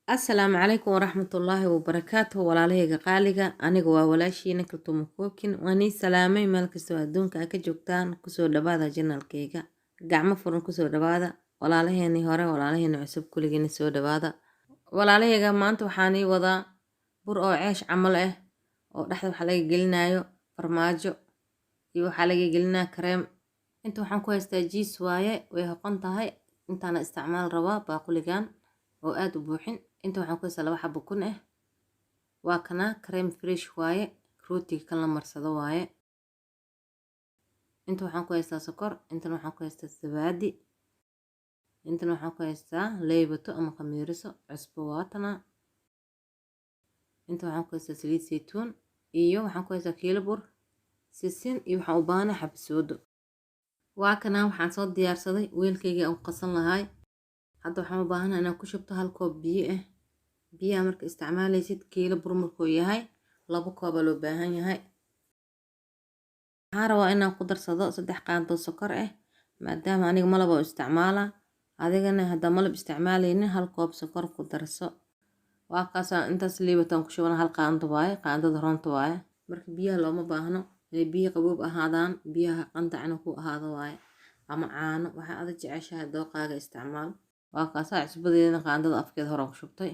السلام عليكم ورحمة الله وبركاته walaalahayga qaaliga aniga waa walaashiina kaltuuma kookin waani salaamay meel kastoo adduunka ka joogtaan kusoo dhawaada janalkayga gacmo furan kusoo dhawaada walaalaheeni hore walaalaheeni cusub kuligiina soo dhawaada walaalahayga maanta waxaan ii wadaa bur oo ceesh camal ah oo dhexda waxa laga gelinayo farmaajo iyo waxa laga gelinaa kareem inta waxaan ku haystaa jiis waaye way hoqon tahay intaana isticmaal rabaa baaquligan oo aad u buuxin inta waxaan ku haystaa laba xabo kun ah waa kana kareem fresh waaye rootiga kan la marsado waaye inta waxaan ku haystaa sokor inta waxaan ku haystaa sabaadi inta waxaan ku haystaa leebato ama khamiiriso cusbo waatana inta waxaan ku haystaa saliid saytuun iyo waxaan ku haystaa kiilo bur sisin iyo waxaan u baahnaa xabsoodo waa kana waxaan soo diyaarsaday weelkayga aan qasan lahaay hadda waxaan u baahanahay inaan ku shubto hal koob biyo ah biyaha marka isticmaalaysid kiilo bur markuu yahay 2 koob loo baahan yahay waxaan rabaa inaan ku darsado 3 qaando sokor ah maadaama aniga malab oo isticmaala adigana hadda malab isticmaalaynin hal koob sokor ku darso waa kaas intaas liibatan ku shubana hal qaando waaye qaandada roonta waaye marka biyaha looma baahno inay biyo qaboob ahaadaan biyaha qandacna ku ahaado waaye ama caano waxa aad jeceshahay dooqaaga isticmaal waa kaas cusbadeedana qaandada afkeeda hore ku shubtay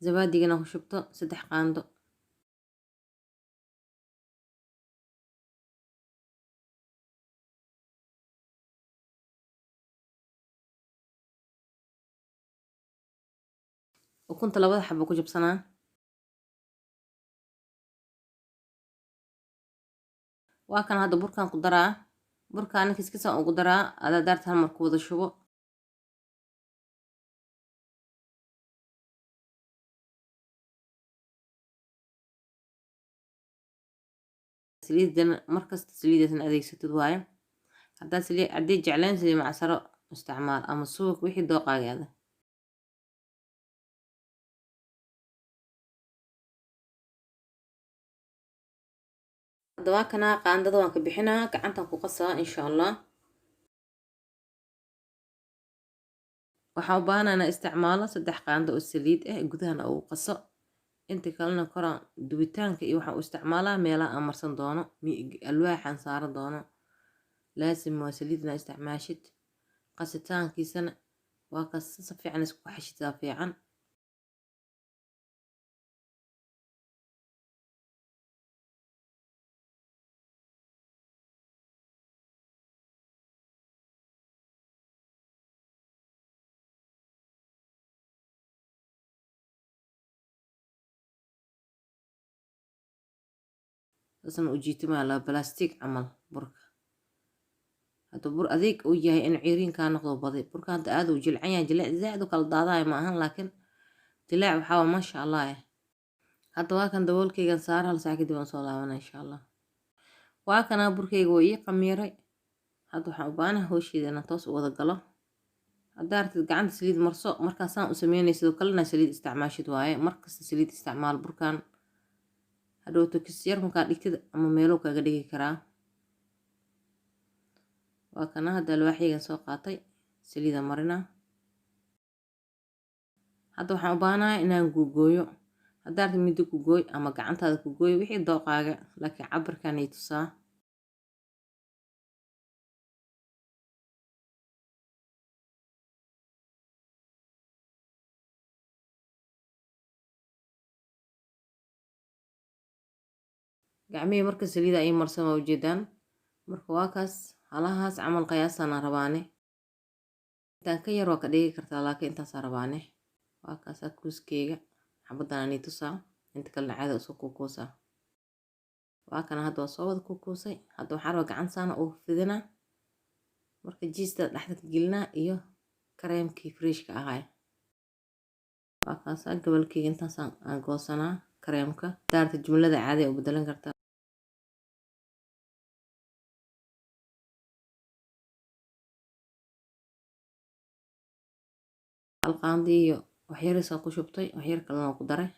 zabaadigana ku shubto 3 qaando ukunta labada xabo ku jabsanaa waa kan hadda burkan ku daraa burkaan kiskisa ugu daraa ada daarta hal mar ku wada shubo saliidan markasta saliidan adeegsatid waaye hadda saliid cadii jeclaan saliid macsaro isticmaal ama suuq wixii dooqaageeda hadda waa kana qaandada waan ka bixinaa gacantan ku qasaa insha Allah waxaan u baahanahay isticmaalo 3 qaando oo saliid ah gudahana uu qaso inta kalena koraan dubitaanka iyo waxaan u isticmaalaa meelaha aan marsan doono alwaaxan saaran doono laasim waa saliidna isticmaashid qasitaankiisana waa ka si fiican isku xashitaa fiican asna u jiitama la plastic amal burka hadda bur adeeg uu yahay in ciiriin ka noqdo baday burka hadda aad u jilcan yahay jilaac zaad u kala daadaay ma ahan laakiin jilaac waxa ma sha Allah hadda waa kan daboolkaygan saar hal saac kadib aan soo laabana insha Allah waa kana burkayga way qamiiray hadda waxaan u baahanahay hawshiidana toos u wada galo hadda artid gacanta saliid marso markaas aan u sameynayso kalena saliid isticmaashid waaye markasta saliid isticmaal burkan hadhowto kisyar markaa dhigtid ama meelo kaaga dhigi karaa waa kana hadda alwaaxigan soo qaatay saliida marina hadda waxaan u baahanahay inaan gooyo hadda artid mid ku gooy ama gacantaada ku gooy wixii dooqaaga laakiin cabirkan ay tusaa gacmihii marka saliida ay marsan waa ujeedaan marka waa kaas halahaas camal qiyaasana rabaane intaan ka yar waa ka dhigi kartaa laakiin intaas rabaane waa kaas kuuskeyga xabadan ani tusaa inta kale caada isku kuukuusa waa kana hadda soo wada kuukuusay hadda waxaan rabaa gacan saana oo fidina marka jiista dhexda ka gelinaa iyo kareemkii freshka ahaa وكاسا قبل كي انت قوسنا كريمك دارت الجملة عادية وبدلن كرتا القاندي وحير ساقو شبطي وحير كلمة قدره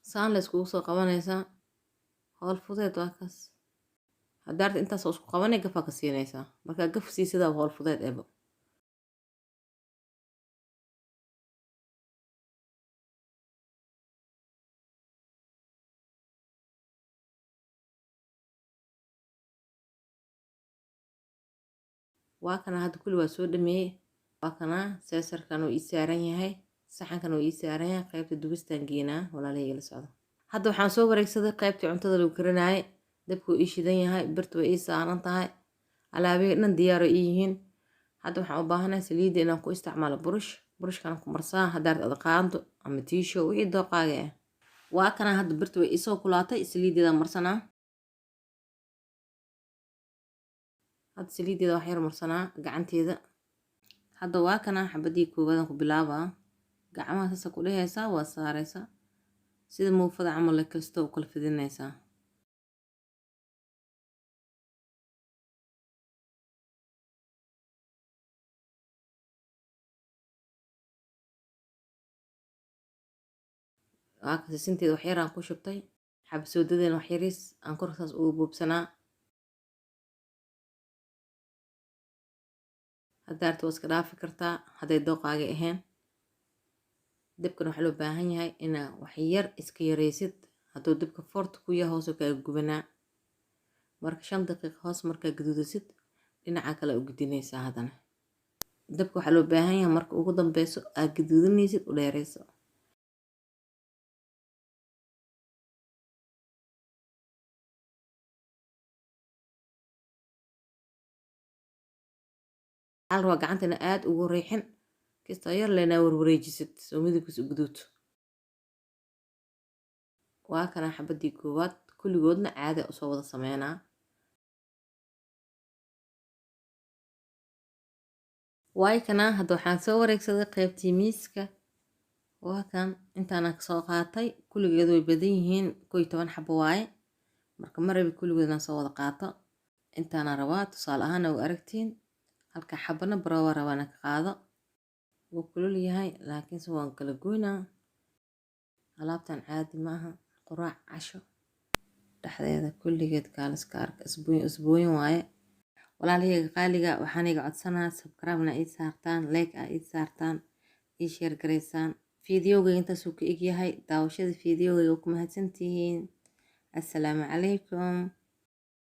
سان لسكو سو قوانيسا هول فضيت واكاس هدارت انت سو اسكو قواني قفا كسينيسا مركا قف سيسيدا وهول فضيت ابو واكنا هاد كل واسو دمي واكنا سيسر كانوا يسارن يهي saxan kan oo ii saaran yahay qaybta dubistaan geenaa walaalahayga la socda hadda waxaan soo wareegsaday qaybtii cuntada lagu karinaayay dabku ii shidan yahay birtu way ii saaran tahay alaabihii dhan diyaar oo ii yihiin hadda waxaan u baahanahay saliidda inaan ku isticmaalo burushkan ku marsaa haddaad adqaanto ama tiisho wixii dooqaaga ah waa kana hadda birtu way isoo kulaatay saliiddeeda marsanaa hadda saliiddeeda wax yar marsanaa gacanteeda hadda waa kana xabadii koowaad ku bilaabaa gacmaha sasa ku dhehaysaa waa saaraysaa sida muufada camal la kasta u kala fidinaysaa waaka sinteeda wax yar aan ku shubtay xabsoodadeena wax yariis aan korkaas ugu buubsanaa haddaarta waa iska dhaafi kartaa hadday dooqaaga ahayn dabkan waxaa loo baahan yahay inaa wax yar iska yaraysid hadduu dabka foorta ku yahay hoos kaaga gubanaa marka 5 daqiiqo hoos markaa gaduudisid dhinaca kale u gudinaysaa haddana dabka waxaa loo baahan yahay marka ugu dambeyso aad gaduudinaysid u dheerayso hal waa gacantana aad ugu riixin kasta yar leena warwareejisid soo midabkiisu guduud waa kana xabadii koowaad kulligoodna caadi u soo wada sameynaa waay kana hadda waxaan soo wareegsaday qaybtii miiska waa kan intaana ka soo qaatay kulligeed way badan yihiin 11 xabo waaye marka marabi kulligoodna soo wada qaato intaana rabaa tusaale ahaan oo aragtiin halka xabana baroowa rabana ka qaado wuu kulul yahay laakiin si waan kala goynaa alaabtan caadi maaha quraac casho dhexdeeda kulligeed kaaliska arka isbuuyin waaye walaalahayga qaaliga waxaan iga codsanaa subscribe-na ii saartaan like ii saartaan ii share gareysaan fiidiyowga intaasuu ka eg yahay daawashada fiidiyowga ku mahadsantihiin assalaamu calaykum